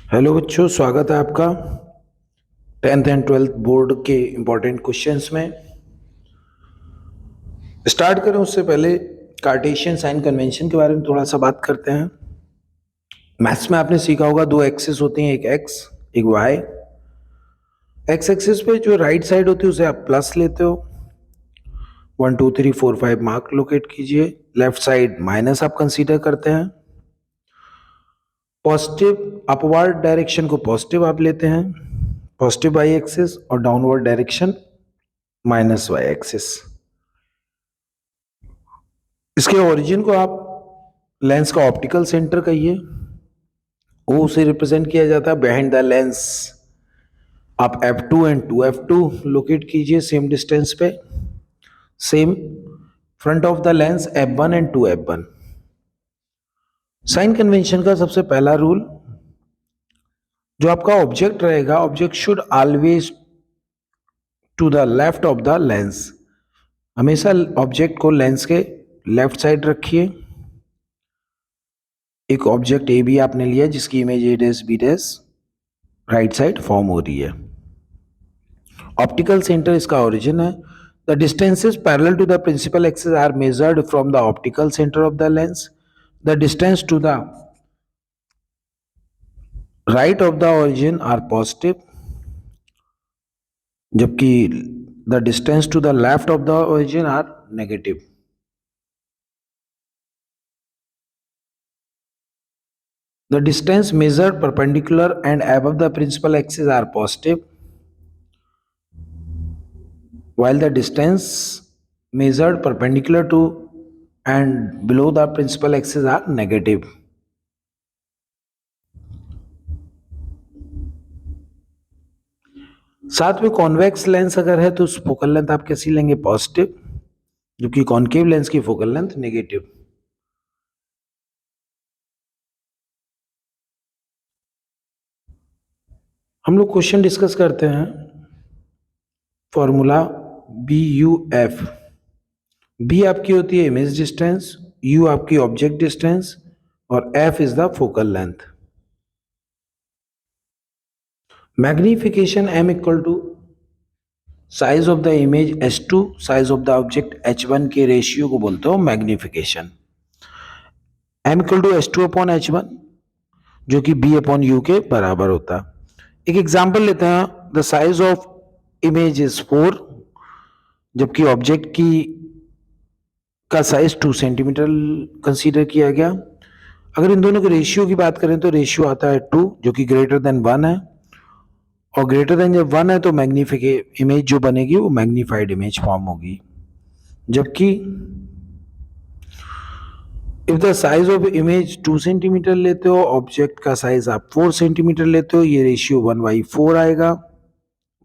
Hello बच्चों, स्वागत है आपका 10th एंड 12th बोर्ड के इंपॉर्टेंट क्वेश्चंस में। स्टार्ट करें उससे पहले कार्टेशियन साइन कन्वेंशन के बारे में थोड़ा सा बात करते हैं। मैथ्स में आपने सीखा होगा दो एक्सिस होती हैं, एक एक्स एक वाई। एक्स एक्सिस पे जो राइट साइड होती है उसे आप प्लस लेते हो, 1 2 3 4 5 मार्क लोकेट कीजिए। लेफ्ट साइड माइनस आप कंसीडर करते हैं। पॉजिटिव अपवर्ड डायरेक्शन को पॉजिटिव आप लेते हैं, पॉजिटिव वाई एक्सिस, और downward direction minus Y axis. इसके ओरिजिन को आप लेंस का ऑप्टिकल सेंटर कहिए, ओ से रिप्रेजेंट किया जाता है। बिहाइंड द लेंस आप F2 एंड 2F2 लोकेट कीजिए सेम डिस्टेंस पे। Same front of the lens F1 and 2F1। Sign convention का सबसे पहला रूल, जो आपका ऑब्जेक्ट रहेगा, object should always to the left of the lens. हमेशा ऑब्जेक्ट को लेंस के लेफ्ट साइड रखिए। एक ऑब्जेक्ट ए बी आपने लिया जिसकी image A dash B dash right side form हो रही है। ऑप्टिकल सेंटर इसका ओरिजिन है। The distances parallel to the principal axis are measured from the optical centre of the lens. The distance to the right of the origin are positive, जबकि the distance to the left of the origin are negative. The distance measured perpendicular and above the principal axis are positive, while the distance measured perpendicular to and below the principal axis are negative. साथ में convex lens अगर है तो focal length आप कैसी लेंगे? Positive, जबकि concave lens की फोकल लेंथ नेगेटिव। हम लोग क्वेश्चन डिस्कस करते हैं। Formula BUF। बी आपकी होती है इमेज डिस्टेंस, यू आपकी ऑब्जेक्ट डिस्टेंस, और F is the focal length. Magnification m equal to size of the image S2 size of the object H1 के रेशियो को बोलते हो magnification. m equal to S2 upon H1, जो कि B upon U के बराबर होता है। एक एग्जांपल लेते हैं। The size of image is 4, जबकि ऑब्जेक्ट की का साइज 2 सेंटीमीटर कंसीडर किया गया। अगर इन दोनों के रेशियो की बात करें तो रेशियो आता है 2, जो कि ग्रेटर देन 1 है, और ग्रेटर देन जब 1 है तो मैग्निफिकेट इमेज जो बनेगी वो मैग्नीफाइड इमेज फॉर्म होगी। जबकि if the size of image 2 centimetre लेते हो, ऑब्जेक्ट का साइज आप 4 सेंटीमीटर लेते हो, ये रेशियो 1/4 आएगा,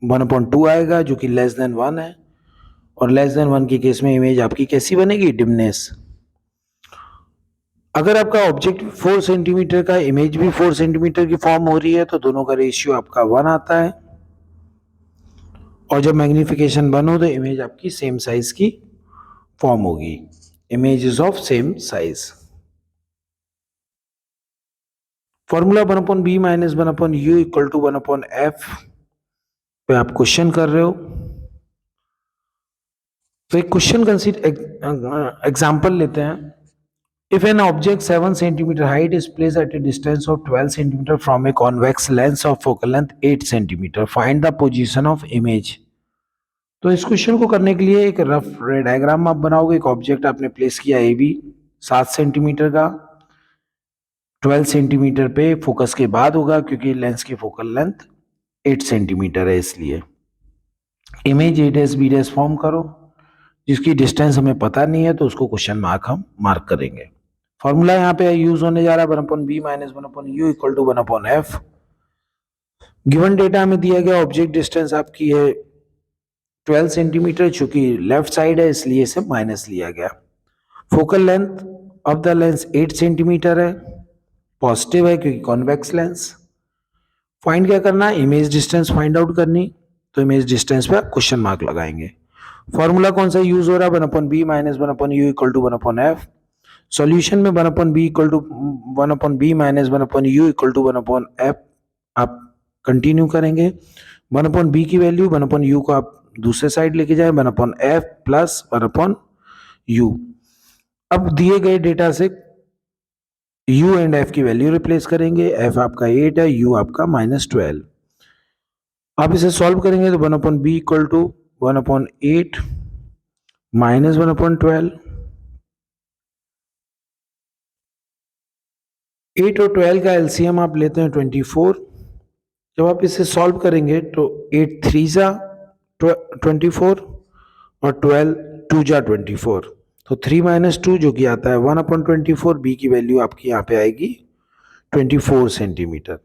1/2 आएगा, जो कि लेस देन 1 है। और लेस देन 1 के केस में इमेज आपकी कैसी बनेगी? डिमनेस। अगर आपका ऑब्जेक्ट 4 सेंटीमीटर का, इमेज भी 4 सेंटीमीटर की फॉर्म हो रही है, तो दोनों का रेशियो आपका 1 आता है। और जब मैग्निफिकेशन 1 हो तो इमेज आपकी सेम साइज की फॉर्म होगी। Images of same size. Formula 1/b minus 1/u equal to 1/f पे आप क्वेश्चन कर रहे हो। तो एक क्वेश्चन कंसीडर एग्जांपल लेते हैं। If an object 7 centimeter height is placed at a distance of 12 centimeter from a convex lens of focal length 8 centimeter, find the position of image। तो इस क्वेश्चन को करने के लिए एक रफ डायग्राम आप बनाओगे। एक ऑब्जेक्ट आपने प्लेस किया ए बी 7 सेंटीमीटर का, 12 सेंटीमीटर पे फोकस के बाद होगा, क्योंकि लेंस की फोकल लेंथ 8 सेंटीमीटर है, इसलिए image A dash B dash form करो। जिसकी डिस्टेंस हमें पता नहीं है तो उसको क्वेश्चन मार्क हम मार्क करेंगे। फॉर्मूला यहाँ पे यूज होने जा रहा है 1/b minus 1/u equal to 1/f। Given data में दिया गया ऑब्जेक्ट डिस्टेंस आपकी है 12 सेंटीमीटर, चूंकि लेफ्ट साइड है इसलिए इसे माइनस लिया गया। Focal length of the lens 8 centimetre है, पॉजिटिव है क्योंकि कॉन्वेक्स लेंस। फाइंड क्या करना है? इमेज डिस्टेंस फाइंड आउट करनी। तो इमेज डिस्टेंस पे आप क्वेश्चन मार्क लगाएंगे। फॉर्मूला कौन सा यूज हो रहा है? 1/b minus 1/u equal to 1/f। Solution में 1/b equal to 1/b minus 1/u equal to 1/f आप कंटिन्यू करेंगे। 1/b की वैल्यू 1/u को आप दूसरे साइड लेके जाए 1/f प्लस 1/u। अब दिए गए डेटा से u एंड f की वैल्यू रिप्लेस करेंगे। f आपका 8 है, u आपका -12। आप इसे सॉल्व करेंगे तो 1/b इक्वल टू 1/8 माइनस 1/12। 8 और 12 का एलसीएम आप लेते हैं 24। जब आप इसे सॉल्व करेंगे तो 8 3 जा 24 और 12 2 जा 24। तो 3 - 2 जो कि आता है 1/24। बी की वैल्यू आपकी यहाँ पे आएगी 24 सेंटीमीटर।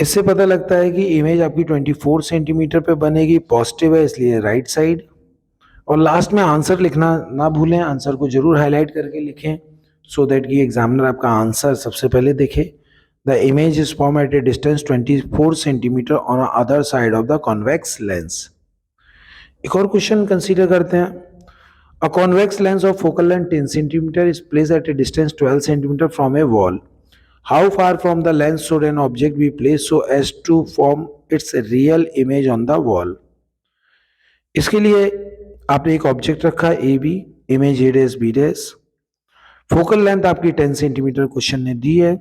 इससे पता लगता है कि इमेज आपकी 24 सेंटीमीटर पे बनेगी, पॉजिटिव है इसलिए राइट साइड। और लास्ट में आंसर लिखना ना भूलें, आंसर को जरूर हाईलाइट करके लिखें सो दैट कि एग्जामिनर आपका आंसर सबसे पहले देखे। The image is form at a distance 24 centimetre on other side of the convex lens. एक और क्वेश्चन कंसीडर करते हैं। A convex lens of focal length 10 centimetre is placed at a distance 12 centimetre from a wall. How far from the lens should an object be placed so as to form its real image on the wall? इसके लिए आपने एक object रखा A B, image A dash B dash. Focal length आपकी 10 centimetre question ने दी है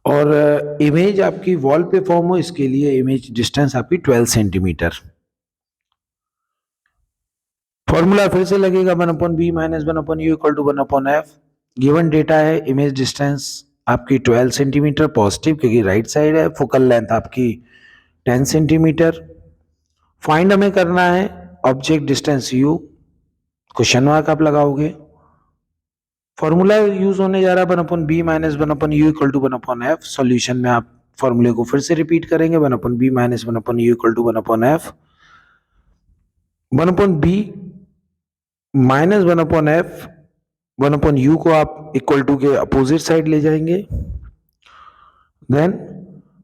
और image आपकी वॉल पे फॉर्म हो इसके लिए इमेज डिस्टेंस आपकी 12 सेंटीमीटर। फॉर्मूला फिर से लगेगा 1/b minus 1/u equal to 1/f। Given data है, इमेज डिस्टेंस आपकी 12 सेंटीमीटर पॉजिटिव क्योंकि राइट साइड है, फोकल लेंथ आपकी 10 सेंटीमीटर। फाइंड हमें करना है object distance u, question mark आप लगाओगे। फॉर्मूला यूज होने जा रहा है 1/b minus 1/u equal to 1/f। Solution में आप फॉर्मूले को फिर से रिपीट करेंगे 1/b minus 1/u equal to 1/f। 1/b minus 1/f 1/u को आप इक्वल टू के अपोजिट साइड ले जाएंगे। Then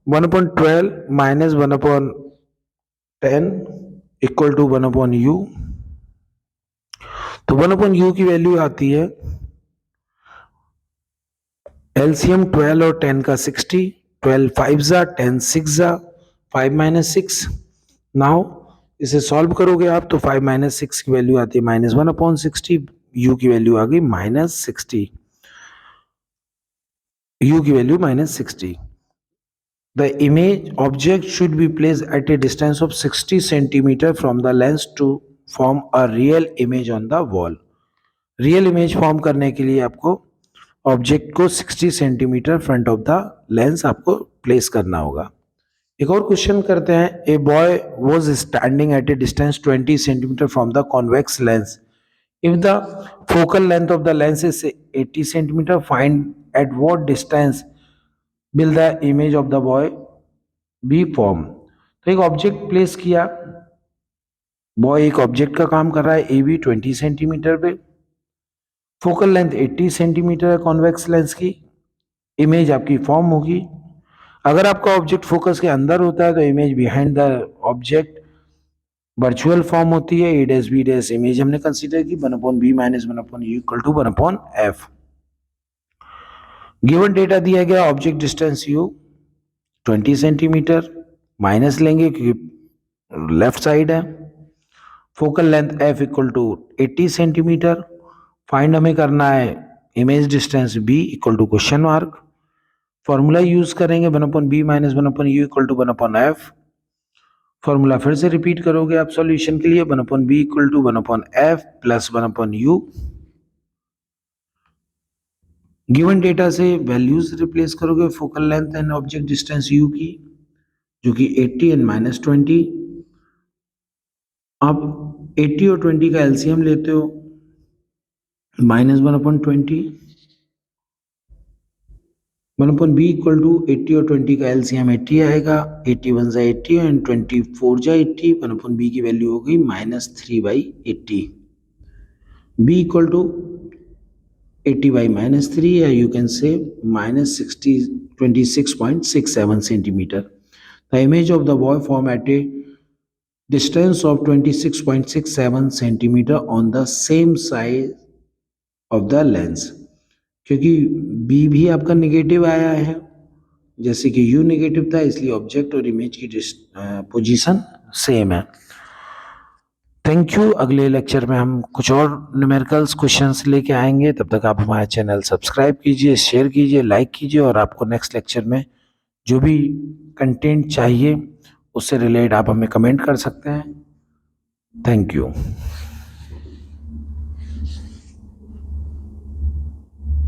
1/12 minus 1/10 equal to 1/u। तो 1/u की वैल्यू आती है एलसीएम 12 और 10 का 60। 12 5 जा 10 6 जा 5 - 6। नाउ इसे सॉल्व करोगे आप तो 5 - 6 की वैल्यू आती है -1/60। u की वैल्यू आ गई -60। u की value -60। The image object should be placed at a distance of 60 centimeter from the lens to form a real image on the wall. Real image form करने के लिए आपको ऑब्जेक्ट को 60 centimetre front of the lens आपको place करना होगा। एक और क्वेश्चन करते हैं। A boy was standing at a distance 20 centimetre from the convex lens. If the focal length of the lens is 80 centimetre, find at what distance will the image of the boy be form। तो एक object place किया, boy एक object का काम कर रहा है A B 20 centimetre पे, फोकल लेंथ 80 सेंटीमीटर है कॉन्वेक्स लेंस की, इमेज आपकी फॉर्म होगी। अगर आपका ऑब्जेक्ट फोकस के अंदर होता है तो image behind the object virtual form होती है। A dash B dash image हमने कंसीडर की 1/b minus 1/u equal to 1/f। Given data दिया गया, object distance u 20 centimetre, minus लेंगे क्योंकि लेफ्ट साइड है। Focal length f equal to 80 centimetre. Find हमें करना है image distance b equal to question mark. Formula use करेंगे 1/b minus 1/u equal to 1/f। Formula फिर से रिपीट करोगे आप सॉल्यूशन के लिए 1/b equal to 1/f plus 1/u। Given data से वैल्यूज रिप्लेस करोगे focal length and object distance u की, जो कि 80 एंड -20। आप 80 और 20 का एलसीएम लेते हो -1/20। 1/b इक्वल टू 80 और 20 का एलसीएम 80 आएगा। 81 जा 80 एंड 24 जा 80। 1/b की वैल्यू हो गई -3/80। b इक्वल टू 80/-3 या you can say -26.67 centimeter. The image of the boy formed at a distance of 26.67 centimeter on the same side of the lens। क्योंकि b भी आपका निगेटिव आया है जैसे कि U नेगेटिव था इसलिए ऑब्जेक्ट और इमेज की पोजीशन सेम है। Thank you. अगले लेक्चर में हम कुछ और न्यूमेरिकल्स क्वेश्चंस लेके आएंगे। तब तक आप हमारा चैनल सब्सक्राइब कीजिए, शेयर कीजिए, लाइक कीजिए, और आपको नेक्स्ट लेक्चर में जो भी कंटेंट चाहिए उससे रिलेटेड आप हमें कमेंट कर सकते हैं। Thank you.